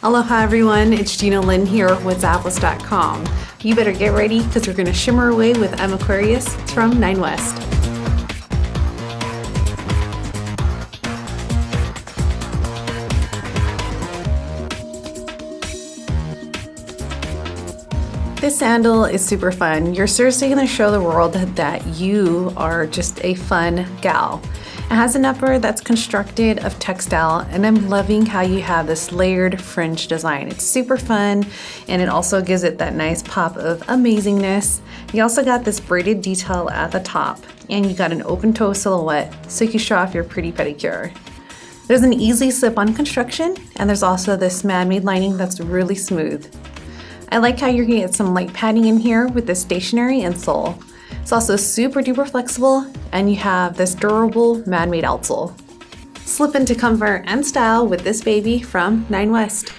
Aloha everyone, it's Gina Lynn here with Zappos.com. You better get ready because we're going to shimmer away with Imaquarius from Nine West. This sandal is super fun. You're seriously going to show the world that you are just a fun gal. It has an upper that's constructed of textile, and I'm loving how you have this layered fringe design. It's super fun, and it also gives it that nice pop of amazingness. You also got this braided detail at the top, and you got an open toe silhouette so you can show off your pretty pedicure. There's an easy slip-on construction, and there's also this man-made lining that's really smooth. I like how you're gonna get some light padding in here with this stationary insole. It's also super duper flexible, and you have this durable man-made outsole. Slip into comfort and style with this baby from Nine West.